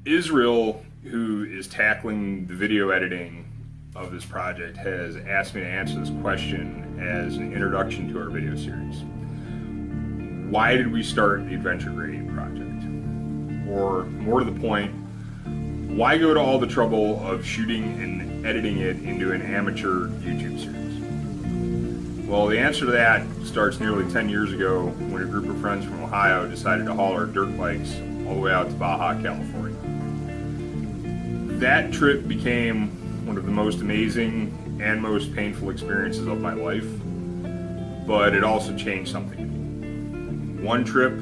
Israel, who is tackling the video editing of this project, has asked me to answer this question as an introduction to our video series. Why did we start the Adventure Grading Project? Or, more to the point, why go to all the trouble of shooting and editing it into an amateur YouTube series? Well, the answer to that starts nearly 10 years ago when a group of friends from Ohio decided to haul our dirt bikes all the way out to Baja, California. That trip became one of the most amazing and most painful experiences of my life, but it also changed something in me. One trip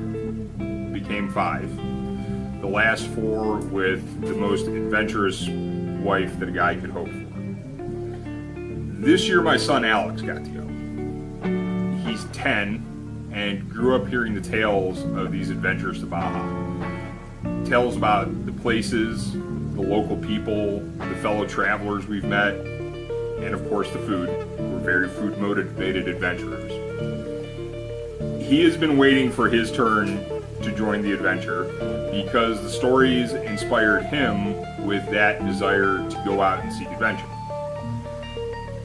became 5, the last 4 with the most adventurous wife that a guy could hope for. This year my son Alex got to go. He's 10 and grew up hearing the tales of these adventures to Baja. Tales about the places, the local people, the fellow travelers we've met, and of course the food. We're very food motivated adventurers. He has been waiting for his turn to join the adventure because the stories inspired him with that desire to go out and seek adventure.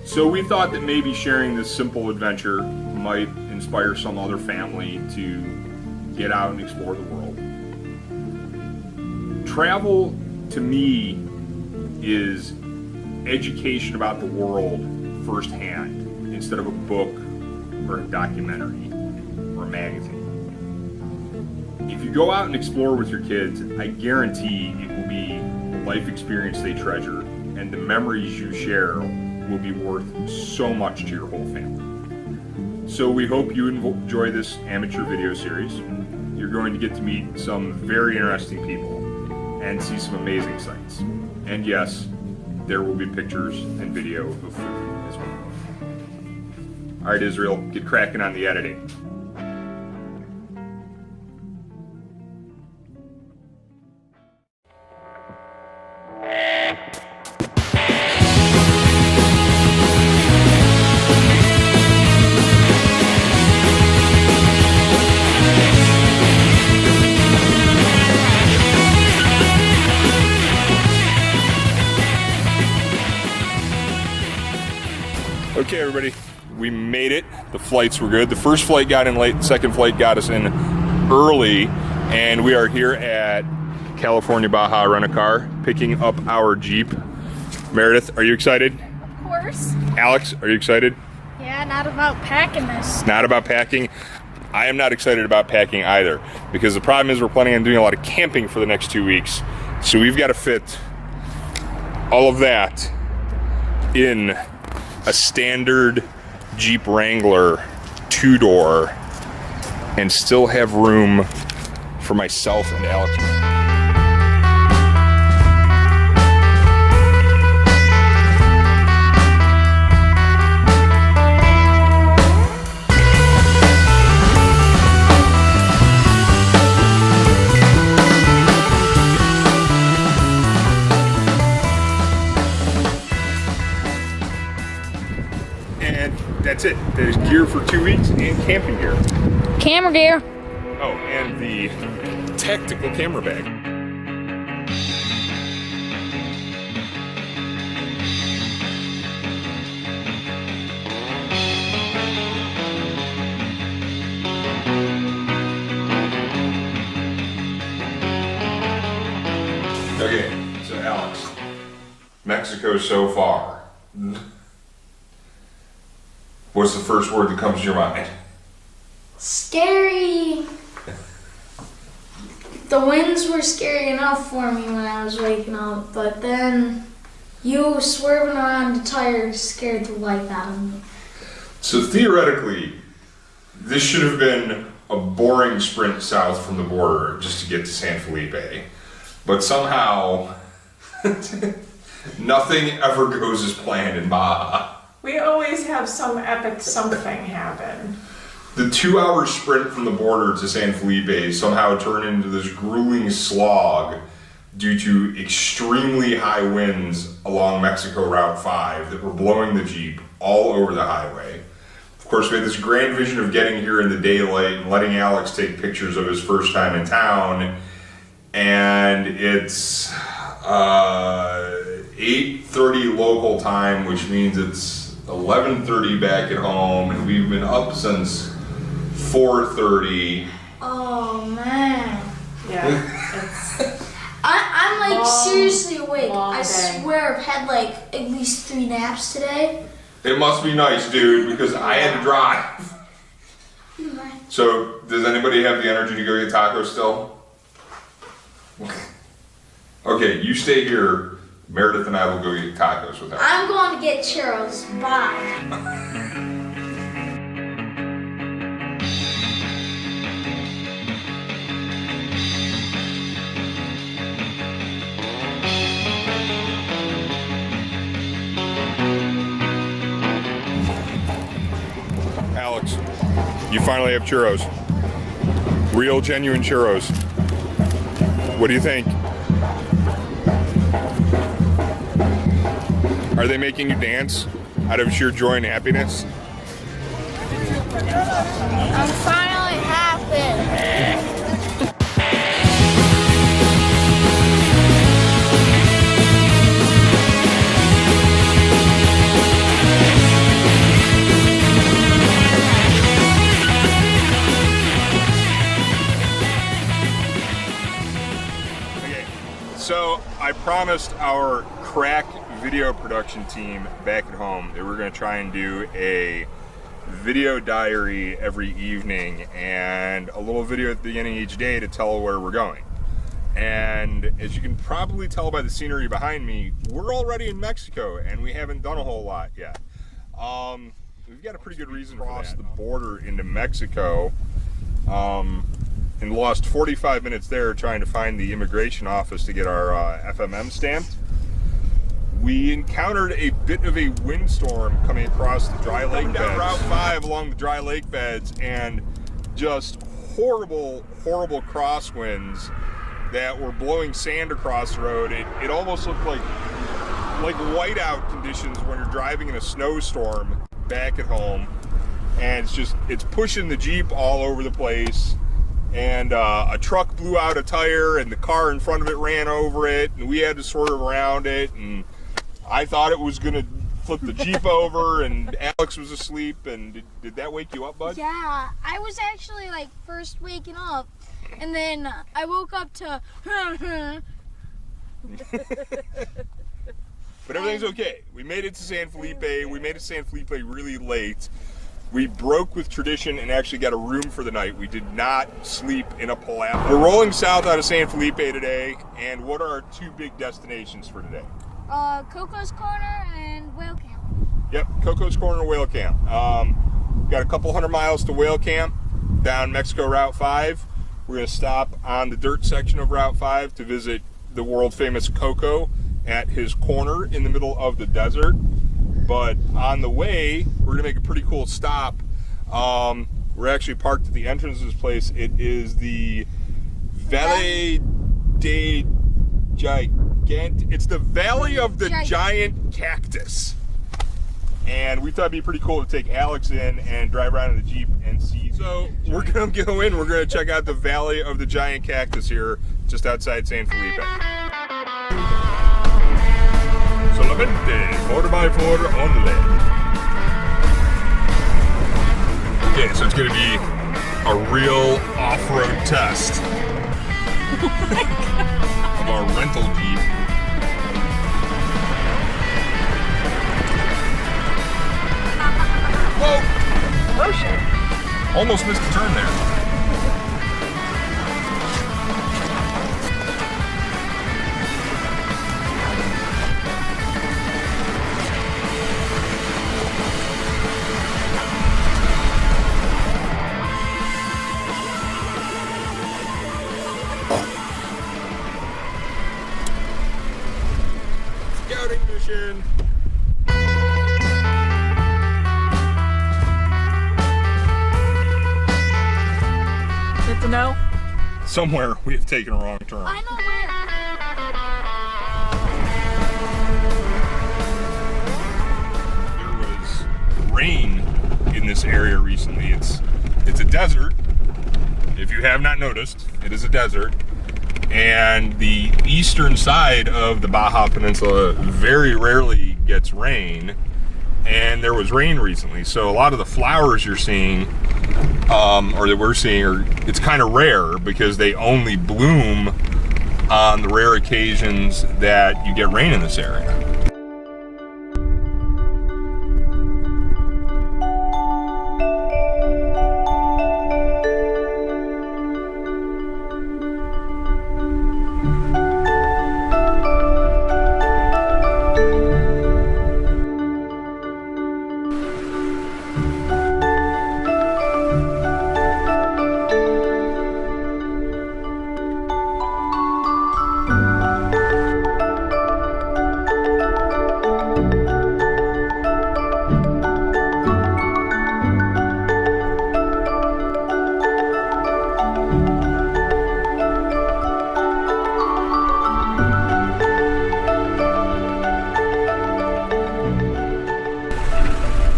So we thought that maybe sharing this simple adventure might inspire some other family to get out and explore the world. Travel, to me, is education about the world firsthand instead of a book or a documentary or a magazine. If you go out and explore with your kids, I guarantee it will be a life experience they treasure, and the memories you share will be worth so much to your whole family. So we hope you enjoy this amateur video series. You're going to get to meet some very interesting people and see some amazing sights. And yes, there will be pictures and video of food as well. All right, Israel, get cracking on the editing. Okay, everybody, we made it. The flights were good. The first flight got in late, the second flight got us in early, and we are here at California Baja Rent-A-Car picking up our Jeep. Meredith, are you excited? Of course. Alex, are you excited? Yeah, not about packing this. Not about packing. I am not excited about packing either, because the problem is we're planning on doing a lot of camping for the next 2 weeks. So we've got to fit all of that in a standard Jeep Wrangler 2-door and still have room for myself and Alex. And that's it. There's gear for 2 weeks and camping gear. Camera gear. Oh, and the tactical camera bag. Okay, so Alex, Mexico so far. What's the first word that comes to your mind? Scary. The winds were scary enough for me when I was waking up, but then you swerving around the tires scared the life out of me. So theoretically, this should have been a boring sprint south from the border just to get to San Felipe. But somehow, nothing ever goes as planned in Baja. We always have some epic something happen. The 2-hour sprint from the border to San Felipe somehow turned into this grueling slog due to extremely high winds along Mexico Route 5 that were blowing the Jeep all over the highway. Of course, we had this grand vision of getting here in the daylight and letting Alex take pictures of his first time in town, and it's 8:30 local time, which means it's 11:30 back at home, and we've been up since 4:30. Oh man. Yeah, I'm like Long, seriously awake. long I day. swear I've had like at least 3 naps today. It must be nice, dude, because I had to drive. So, does anybody have the energy to go get tacos still? Okay, you stay here. Meredith and I will go get tacos with her. I'm going to get churros. Bye. Alex, you finally have churros. Real, genuine churros. What do you think? Are they making you dance out of sheer joy and happiness? I'm finally happy. Okay, so I promised our crack video production team back at home that we're going to try and do a video diary every evening and a little video at the beginning of each day to tell where we're going. And as you can probably tell by the scenery behind me, we're already in Mexico and we haven't done a whole lot yet. We've got a pretty good reason to cross the border into Mexico and lost 45 minutes there trying to find the immigration office to get our FMM stamped. We encountered a bit of a windstorm coming across the dry lake beds. Down Route 5 along the dry lake beds, and just horrible, horrible crosswinds that were blowing sand across the road. It almost looked like whiteout conditions when you're driving in a snowstorm back at home. And it's pushing the Jeep all over the place. And a truck blew out a tire and the car in front of it ran over it, and we had to swerve around it, and I thought it was gonna flip the Jeep over, and Alex was asleep. And did that wake you up, bud? Yeah, I was actually like first waking up, and then I woke up to. But everything's okay. We made it to San Felipe. We made it to San Felipe really late. We broke with tradition and actually got a room for the night. We did not sleep in a palapa. We're rolling south out of San Felipe today, and what are our 2 big destinations for today? Coco's Corner and Whale Camp. Yep, Coco's Corner, Whale Camp. Got a couple 100 miles to Whale Camp down Mexico Route 5. We're going to stop on the dirt section of Route 5 to visit the world famous Coco at his corner in the middle of the desert. But on the way, we're going to make a pretty cool stop. We're actually parked at the entrance of this place. It is the Valle de It's the Valley of the Giant Cactus. And we thought it'd be pretty cool to take Alex in and drive around in the Jeep and see. So we're going to go in. We're going to check out the Valley of the Giant Cactus here, just outside San Felipe. Solamente 4x4 only. Okay, so it's going to be a real off-road test of our rental Jeep. Whoa! Oh shit. Almost missed the turn there. Scouting mission. Good to know. Somewhere we have taken a wrong turn. I know where. There was rain in this area recently. It's a desert. If you have not noticed, it is a desert. And the eastern side of the Baja Peninsula very rarely gets rain, and there was rain recently, so a lot of the flowers you're seeing, or that we're seeing, it's kind of rare because they only bloom on the rare occasions that you get rain in this area.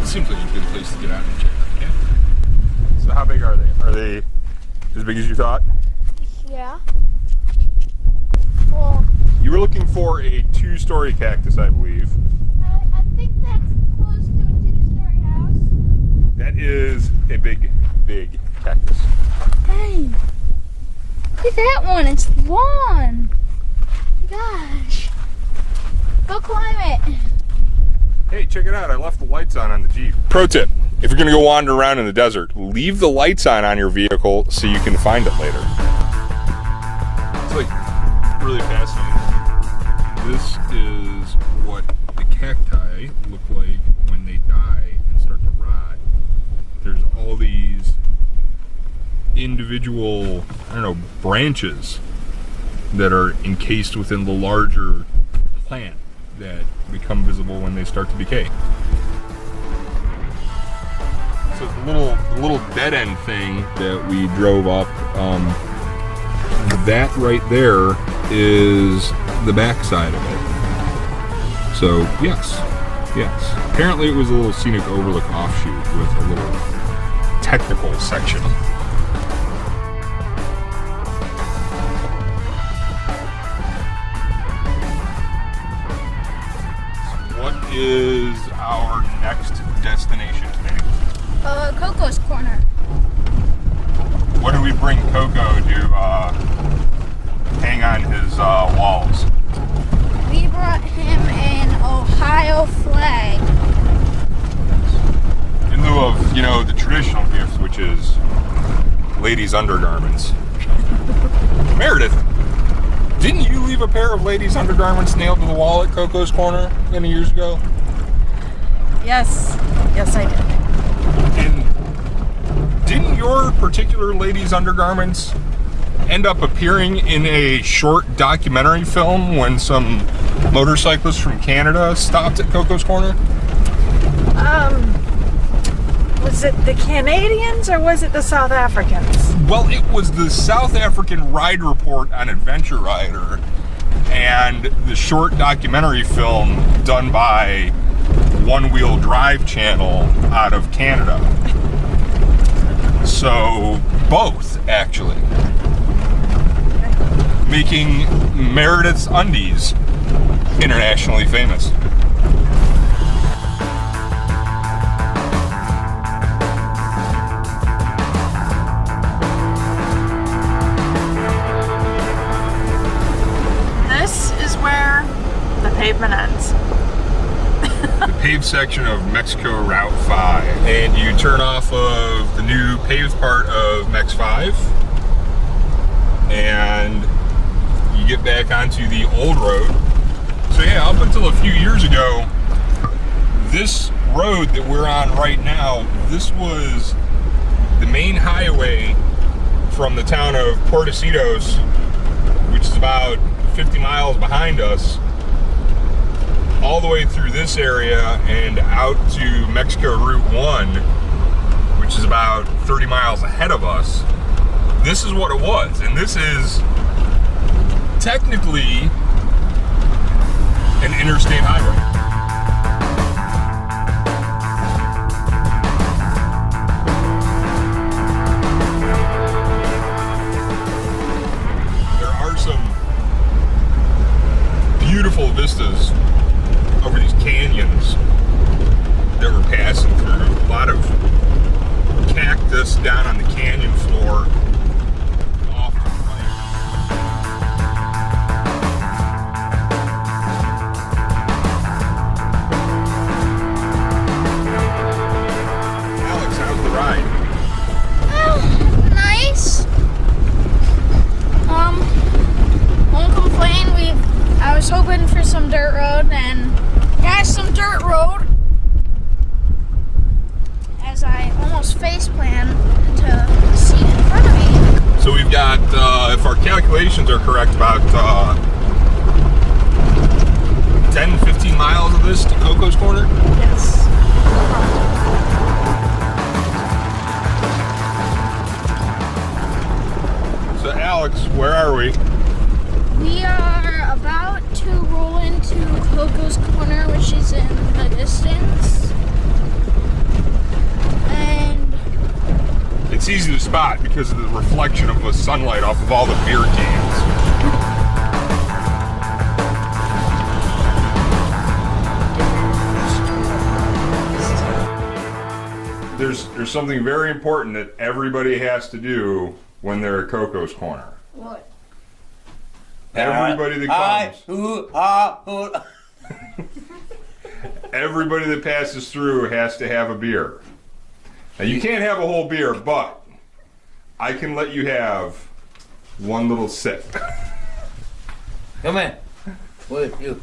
Seems like a good place to get out and check out the cactus. So how big are they? Are they as big as you thought? Yeah. Well, You were looking for a 2-story cactus, I believe. I think that's close to a 2-story house. That is a big, big cactus. Hey, look at that one. It's long. Gosh. Go climb it. Hey, check it out. I left the lights on the Jeep. Pro tip, if you're gonna go wander around in the desert, leave the lights on your vehicle so you can find it later. It's like really fascinating. This is what the cacti look like when they die and start to rot. There's all these individual, branches that are encased within the larger plant that become visible when they start to decay. So the little dead end thing that we drove up, that right there is the back side of it. So yes. Apparently it was a little scenic overlook offshoot with a little technical section. What is our next destination today? Coco's Corner. What do we bring Coco to hang on his walls? We brought him an Ohio flag. In lieu of, the traditional gift, which is ladies' undergarments. Meredith, didn't you leave a pair of ladies' undergarments nailed to the wall at Coco's Corner many years ago? Yes, I did. And didn't your particular ladies' undergarments end up appearing in a short documentary film when some motorcyclists from Canada stopped at Coco's Corner? Was it the Canadians or was it the South Africans? Well, it was the South African Ride Report on Adventure Rider and the short documentary film done by One Wheel Drive Channel out of Canada. So, both, actually. Making Meredith's undies internationally famous. This is where the pavement ends. The paved section of Mexico Route 5. And you turn off of the new paved part of Mex 5 and you get back onto the old road. So yeah, up until a few years ago, this road that we're on right now, this was the main highway from the town of Puertecitos, which is about 50 miles behind us, all the way through this area and out to Mexico Route 1, which is about 30 miles ahead of us. This is what it was, and this is technically an interstate highway. There are some beautiful vistas over these canyons that we're passing through. A lot of cactus down on the canyon floor. Off to the right. Alex, how's the ride? Oh, nice. Won't complain. I was hoping for some dirt road, and got some dirt road. As I almost faceplant into the seat in front of me. So we've got, if our calculations are correct, about 10, 15 miles of this to Coco's Corner. Yes. So Alex, where are we? We are about to roll into Coco's Corner, which is in the distance. And It's easy to spot because of the reflection of the sunlight off of all the beer cans. There's something very important that everybody has to do when they're at Coco's Corner. what? Everybody that comes, everybody that passes through has to have a beer. Now you can't have a whole beer, but I can let you have one little sip. Come on. What you?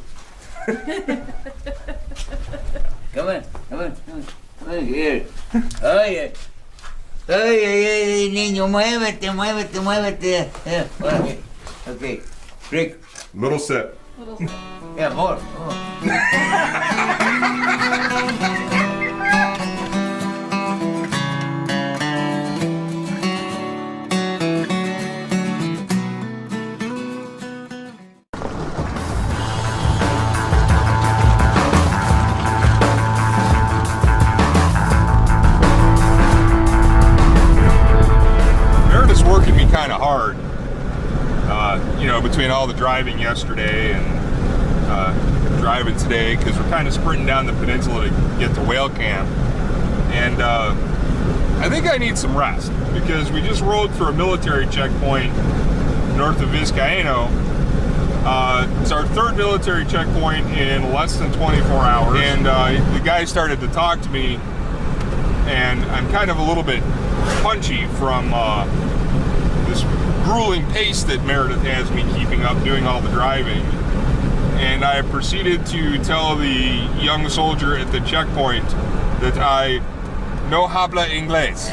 Come on, come on, come on. Come on here. Oye. Oye, niño, muévete, muévete, muévete. Okay. Okay. Drink. Little sip. Yeah, more. Meredith's working me kind of hard. You know, between all the driving yesterday and driving today, because we're kind of sprinting down the peninsula to get to whale camp. And I think I need some rest, because we just rolled through a military checkpoint north of Vizcaíno. It's our third military checkpoint in less than 24 hours. And the guy started to talk to me, and I'm kind of a little bit punchy from this grueling pace that Meredith has me keeping up doing all the driving. And I proceeded to tell the young soldier at the checkpoint that I no habla inglés.